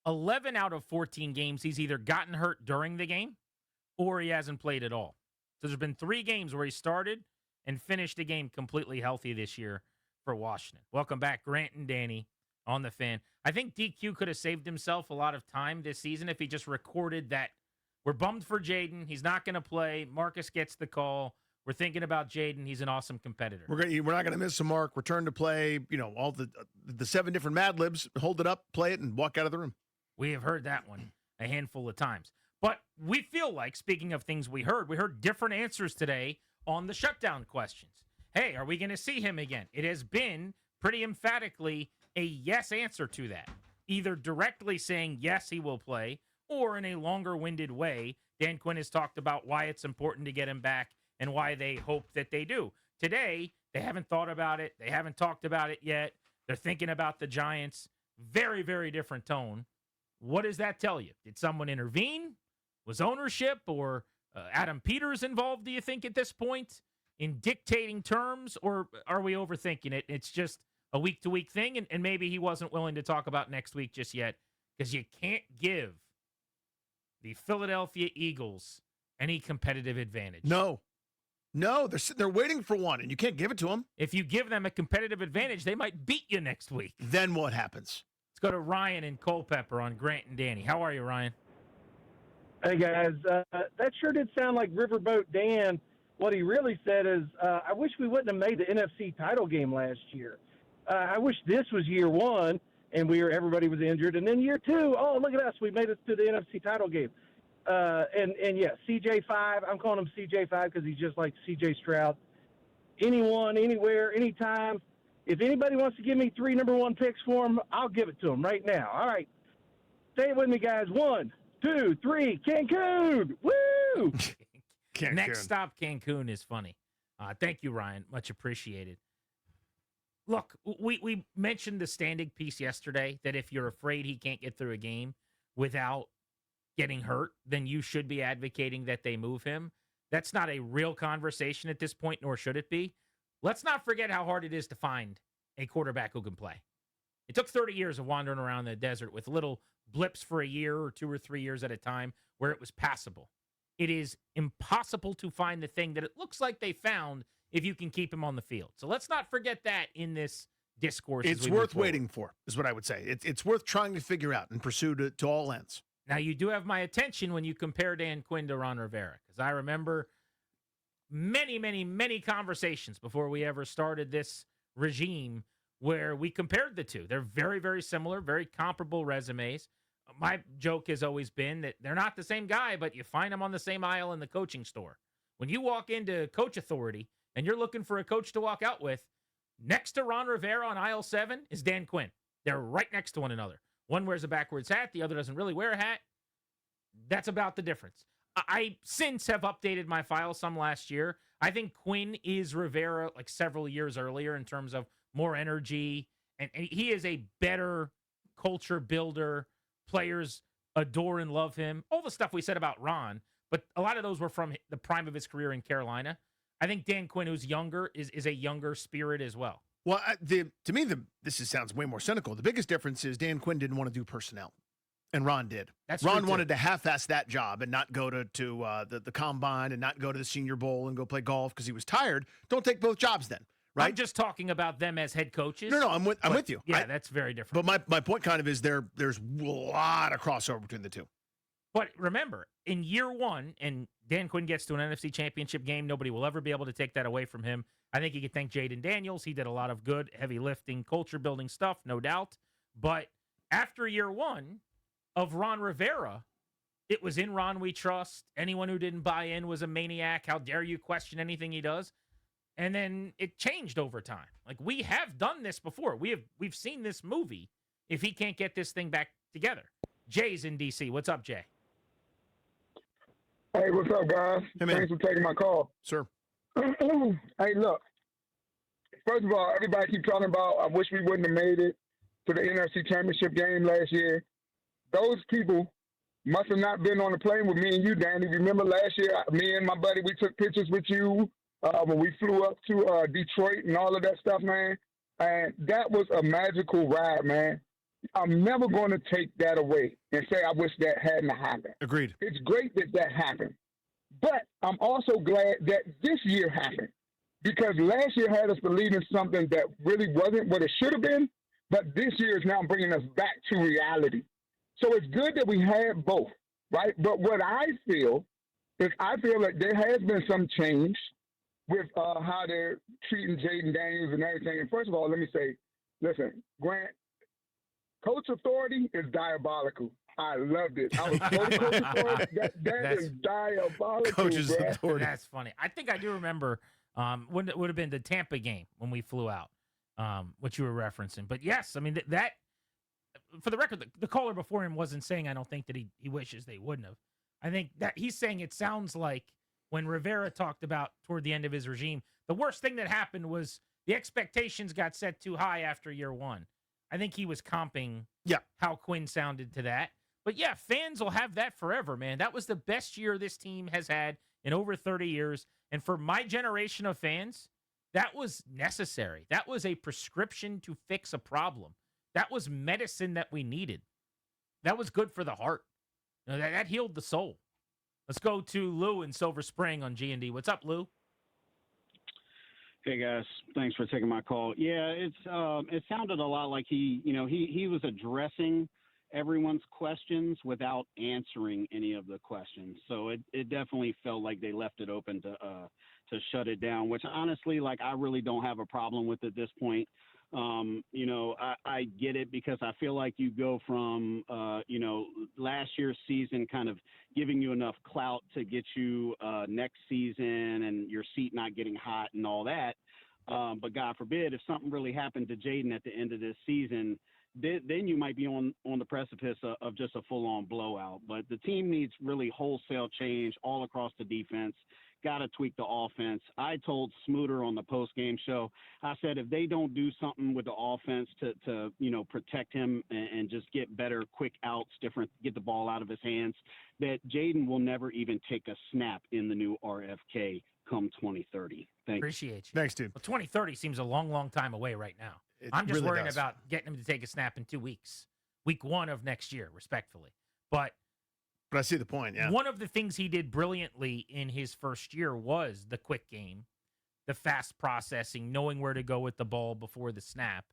11 out of 14 games, he's either gotten hurt during the game or he hasn't played at all. So there's been 3 games where he started and finished the game completely healthy this year for Washington. Welcome back, Grant and Danny on the Fan. I think DQ could have saved himself a lot of time this season if he just recorded that we're bummed for Jayden. He's not going to play. Marcus gets the call. We're thinking about Jayden. He's an awesome competitor. We're not going to miss him, Mark. Return to play, all the 7 different Mad Libs, hold it up, play it, and walk out of the room. We have heard that one a handful of times. But we feel like, speaking of things we heard different answers today on the shutdown questions. Hey, are we going to see him again? It has been pretty emphatically a yes answer to that. Either directly saying yes, he will play, or in a longer-winded way, Dan Quinn has talked about why it's important to get him back and why they hope that they do. Today, they haven't thought about it. They haven't talked about it yet. They're thinking about the Giants. Very, very different tone. What does that tell you? Did someone intervene? Was ownership or Adam Peters involved, do you think, at this point in dictating terms? Or are we overthinking it? It's just a week-to-week thing, and maybe he wasn't willing to talk about next week just yet because you can't give the Philadelphia Eagles any competitive advantage. No, they're waiting for one, and you can't give it to them. If you give them a competitive advantage, they might beat you next week. Then what happens? Let's go to Ryan in Culpeper on Grant and Danny. How are you, Ryan? Hey, guys. That sure did sound like Riverboat Dan. What he really said is, I wish we wouldn't have made the NFC title game last year. I wish this was year 1, and everybody was injured. And then year 2, oh, look at us. We made it to the NFC title game. And yeah, CJ5, I'm calling him CJ5 because he's just like CJ Stroud. Anyone, anywhere, anytime. If anybody wants to give me 3 number 1 picks for him, I'll give it to him right now. All right. Stay with me, guys. 1, 2, 3, Cancun. Woo! Cancun. Next stop, Cancun is funny. Thank you, Ryan. Much appreciated. Look, we mentioned the standing piece yesterday that if you're afraid he can't get through a game without getting hurt, then you should be advocating that they move him. That's not a real conversation at this point, nor should it be. Let's not forget how hard it is to find a quarterback who can play. It took 30 years of wandering around the desert with little blips for a year or 2 or 3 years at a time where it was passable. It is impossible to find the thing that it looks like they found if you can keep him on the field. So let's not forget that in this discourse. It's worth waiting for, is what I would say. It's worth trying to figure out and pursue to all ends. Now, you do have my attention when you compare Dan Quinn to Ron Rivera, because I remember many, many, many conversations before we ever started this regime where we compared the two. They're very, very similar, very comparable resumes. My joke has always been that they're not the same guy, but you find them on the same aisle in the coaching store. When you walk into Coach Authority and you're looking for a coach to walk out with, next to Ron Rivera on aisle 7 is Dan Quinn. They're right next to one another. One wears a backwards hat. The other doesn't really wear a hat. That's about the difference. I since have updated my file some last year. I think Quinn is Rivera like several years earlier in terms of more energy. And he is a better culture builder. Players adore and love him. All the stuff we said about Ron, but a lot of those were from the prime of his career in Carolina. I think Dan Quinn, who's younger, is a younger spirit as well. Well, to me, this sounds way more cynical. The biggest difference is Dan Quinn didn't want to do personnel, and Ron did. Ron wanted to half-ass that job and not go to the combine and not go to the Senior Bowl and go play golf because he was tired. Don't take both jobs then, right? I'm just talking about them as head coaches. No, I'm with you. Yeah, that's very different. But my point kind of is there's a lot of crossover between the two. But remember, in year 1, and Dan Quinn gets to an NFC Championship game, nobody will ever be able to take that away from him. I think you could thank Jayden Daniels. He did a lot of good, heavy lifting, culture-building stuff, no doubt. But after year 1 of Ron Rivera, it was in Ron we trust. Anyone who didn't buy in was a maniac. How dare you question anything he does? And then it changed over time. Like, we have done this before. We've seen this movie if he can't get this thing back together. Jay's in D.C. What's up, Jay? Hey, what's up, guys? Hey, man. Thanks for taking my call. Sir. Hey, look. First of all, everybody keep talking about, I wish we wouldn't have made it to the NFC Championship game last year. Those people must have not been on the plane with me and you, Danny. Remember last year, me and my buddy, we took pictures with you when we flew up to Detroit and all of that stuff, man. And that was a magical ride, man. I'm never going to take that away and say I wish that hadn't happened. Agreed. It's great that that happened. But I'm also glad that this year happened because last year had us believing something that really wasn't what it should have been, but this year is now bringing us back to reality. So it's good that we had both, right? But what I feel is I feel that there has been some change with how they're treating Jayden Daniels and everything. And first of all, let me say, listen, Grant, coach authority is diabolical. I loved it. I was so coach authority. That is diabolical. Coach's authority. That's funny. I think I do remember when it would have been the Tampa game when we flew out, what you were referencing. But yes, I mean, that for the record, the caller before him wasn't saying I don't think that he wishes they wouldn't have. I think that he's saying it sounds like when Rivera talked about toward the end of his regime, the worst thing that happened was the expectations got set too high after year one. I think he was comping how Quinn sounded to that. But yeah, fans will have that forever, man. That was the best year this team has had in over 30 years. And for my generation of fans, that was necessary. That was a prescription to fix a problem. That was medicine that we needed. That was good for the heart. You know, that healed the soul. Let's go to Lou in Silver Spring on G&D. What's up, Lou? Hey guys, thanks for taking my call. Yeah, it sounded a lot like he was addressing everyone's questions without answering any of the questions. So it definitely felt like they left it open to shut it down, which honestly, like, I really don't have a problem with at this point. I get it because I feel like you go from, last year's season kind of giving you enough clout to get you next season and your seat not getting hot and all that. But God forbid, if something really happened to Jayden at the end of this season, then you might be on the precipice of just a full-on blowout. But the team needs really wholesale change all across the defense. Got to tweak the offense. I told Smooter on the post-game show, I said if they don't do something with the offense to protect him and just get better quick outs, get the ball out of his hands, that Jayden will never even take a snap in the new RFK come 2030. Thanks. Appreciate you. Thanks, dude. Well, 2030 seems a long, long time away right now. I'm just really worrying does. about getting him to take a snap in 2 weeks. Week 1 of next year, respectfully. But I see the point, yeah. one of the things he did brilliantly in his first year was the quick game, the fast processing, knowing where to go with the ball before the snap.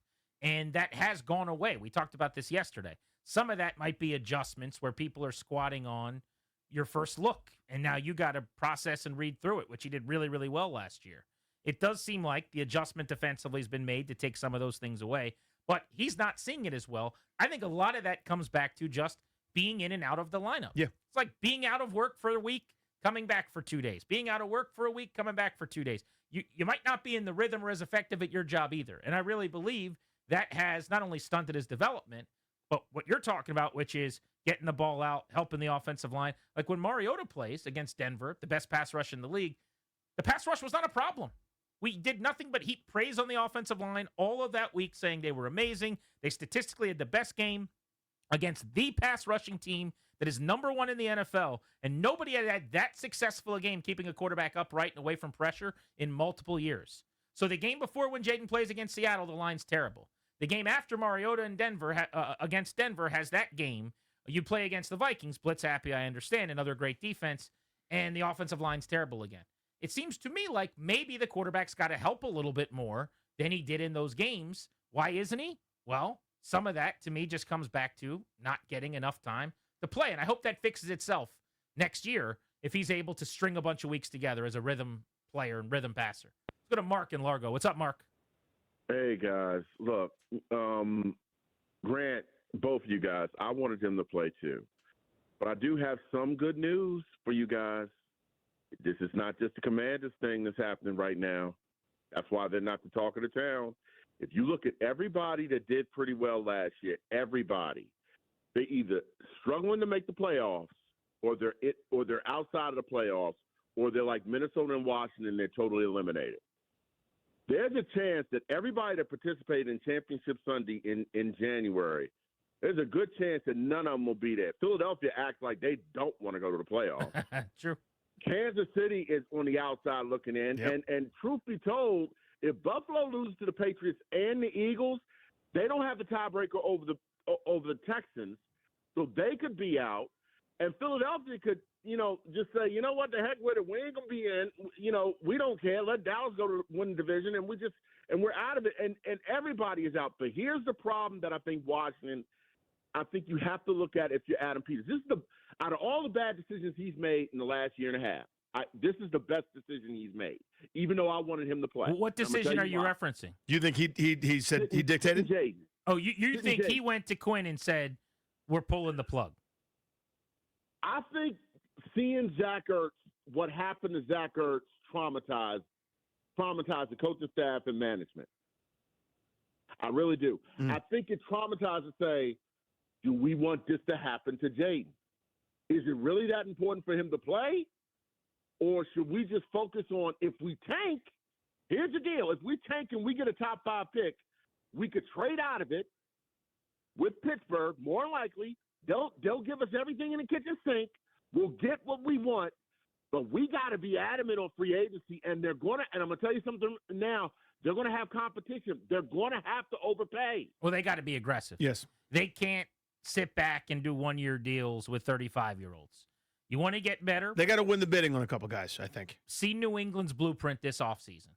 And that has gone away. We talked about this yesterday. Some of that might be adjustments where people are squatting on your first look, and now you got to process and read through it, which he did really, really well last year. It does seem like the adjustment defensively has been made to take some of those things away, but he's not seeing it as well. I think a lot of that comes back to just being in and out of the lineup. Yeah. It's like being out of work for a week, coming back for 2 days. Being out of work for a week, coming back for 2 days. You might not be in the rhythm or as effective at your job either. And I really believe that has not only stunted his development, but what you're talking about, which is getting the ball out, helping the offensive line. Like when Mariota plays against Denver, the best pass rush in the league, the pass rush was not a problem. We did nothing but heap praise on the offensive line all of that week, saying they were amazing. They statistically had the best game against the pass rushing team that is number 1 in the NFL, and nobody had that successful a game keeping a quarterback upright and away from pressure in multiple years. So the game before when Jayden plays against Seattle, the line's terrible. The game after Mariota and Denver against Denver has that game. You play against the Vikings, blitz happy, I understand, another great defense, and the offensive line's terrible again. It seems to me like maybe the quarterback's got to help a little bit more than he did in those games. Why isn't he? Well, some of that to me just comes back to not getting enough time to play. And I hope that fixes itself next year if he's able to string a bunch of weeks together as a rhythm player and rhythm passer. Let's go to Mark in Largo. What's up, Mark? Hey, guys. Look, Grant, both of you guys, I wanted him to play too. But I do have some good news for you guys. This is not just a Commanders thing that's happening right now. That's why they're not the talk of the town. If you look at everybody that did pretty well last year, everybody, they're either struggling to make the playoffs or they're outside of the playoffs, or they're like Minnesota and Washington, they're totally eliminated. There's a chance that everybody that participated in Championship Sunday in January, there's a good chance that none of them will be there. Philadelphia acts like they don't want to go to the playoffs. True. Kansas City is on the outside looking in. Yep. And truth be told, if Buffalo loses to the Patriots and the Eagles, they don't have the tiebreaker over over the Texans, so they could be out, and Philadelphia could, just say, you know what, the heck with it, we ain't gonna be in. We don't care. Let Dallas go to win the division, and we're out of it, and everybody is out. But here's the problem that I think Washington. I think you have to look at if you're Adam Peters. This is out of all the bad decisions he's made in the last year and a half. This is the best decision he's made, even though I wanted him to play. What decision are you referencing? You think he said he dictated? Jayden. Oh, you think he went to Quinn and said, we're pulling the plug? I think seeing Zach Ertz, what happened to Zach Ertz traumatized the coaching staff and management. I really do. I think it traumatized to say, do we want this to happen to Jayden? Is it really that important for him to play? Or should we just focus on if we tank, here's the deal. If we tank and we get a top 5 pick, we could trade out of it with Pittsburgh, more likely. They'll give us everything in the kitchen sink. We'll get what we want, but we got to be adamant on free agency, and they're going to – and I'm going to tell you something now. They're going to have competition. They're going to have to overpay. Well, they got to be aggressive. Yes. They can't sit back and do one-year deals with 35-year-olds. You want to get better? They got to win the bidding on a couple guys, I think. See New England's blueprint this offseason.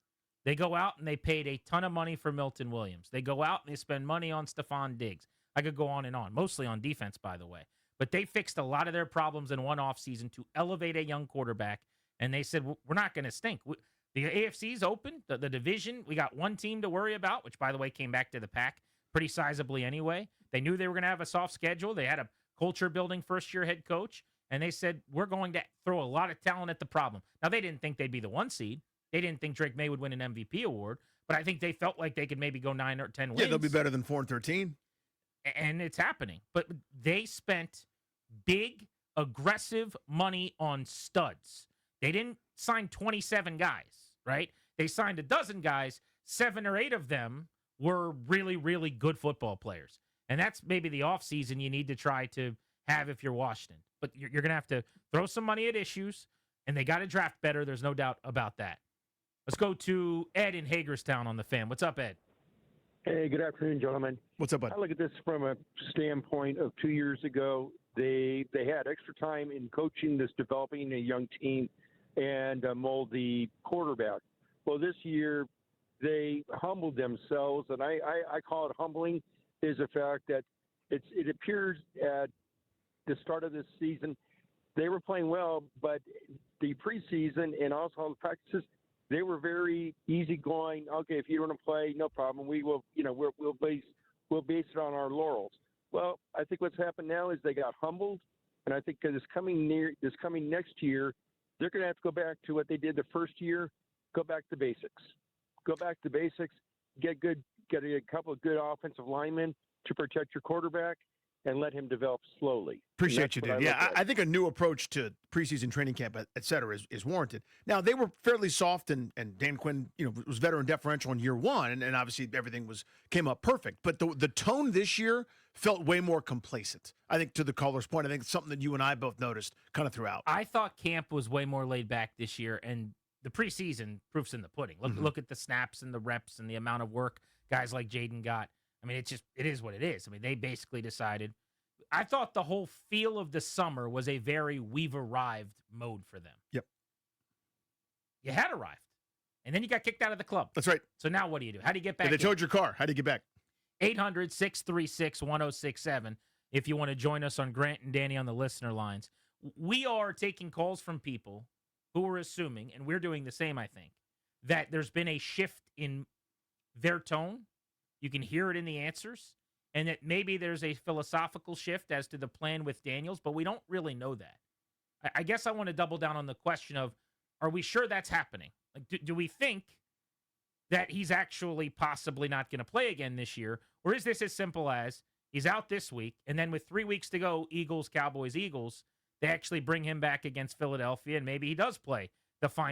They go out and they paid a ton of money for Milton Williams. They go out and they spend money on Stephon Diggs. I could go on and on, mostly on defense, by the way. But they fixed a lot of their problems in one offseason to elevate a young quarterback, and they said, we're not going to stink. The AFC's open, the division. We got one team to worry about, which, by the way, came back to the pack pretty sizably anyway. They knew they were going to have a soft schedule. They had a culture-building first-year head coach, and they said, we're going to throw a lot of talent at the problem. Now, they didn't think they'd be the 1 seed. They didn't think Drake May would win an MVP award, but I think they felt like they could maybe go 9 or 10 wins. Yeah, they'll be better than 4-13. And it's happening. But they spent big, aggressive money on studs. They didn't sign 27 guys, right? They signed a dozen guys. 7 or 8 of them were really, really good football players. And that's maybe the offseason you need to try to have if you're Washington. But you're going to have to throw some money at issues, and they got to draft better. There's no doubt about that. Let's go to Ed in Hagerstown on the Fan. What's up, Ed? Hey, good afternoon, gentlemen. What's up, bud? I look at this from a standpoint of 2 years ago. They had extra time in coaching this, developing a young team, and mold the quarterback. Well, this year they humbled themselves, and I call it humbling. Is the fact that it appears at the start of this season they were playing well, but the preseason and also all the practices, they were very easygoing. Okay, if you want to play, no problem. We will, we'll base it on our laurels. Well, I think what's happened now is they got humbled, and I think this coming next year, they're going to have to go back to what they did the first year. Go back to basics. Get a couple of good offensive linemen to protect your quarterback, and let him develop slowly. Appreciate you, dude. Yeah, I think a new approach to preseason training camp, et cetera, is warranted. Now, they were fairly soft, and Dan Quinn, was veteran deferential in year one, and obviously everything came up perfect. But the tone this year felt way more complacent. I think to the caller's point, I think it's something that you and I both noticed kind of throughout. I thought camp was way more laid back this year, and the preseason proof's in the pudding. Look at the snaps and the reps and the amount of work guys like Jayden got. I mean, it is what it is. I mean, they basically decided. I thought the whole feel of the summer was a very we've arrived mode for them. Yep. You had arrived, and then you got kicked out of the club. That's right. So now what do you do? How do you get back? They towed your car. How do you get back? 800-636-1067 if you want to join us on Grant and Danny on the listener lines. We are taking calls from people who are assuming, and we're doing the same, I think, that there's been a shift in their tone. You can hear it in the answers, and that maybe there's a philosophical shift as to the plan with Daniels, but we don't really know that. I guess I want to double down on the question of, are we sure that's happening? Like, do we think that he's actually possibly not going to play again this year, or is this as simple as he's out this week, and then with 3 weeks to go, Eagles, Cowboys, Eagles, they actually bring him back against Philadelphia, and maybe he does play the final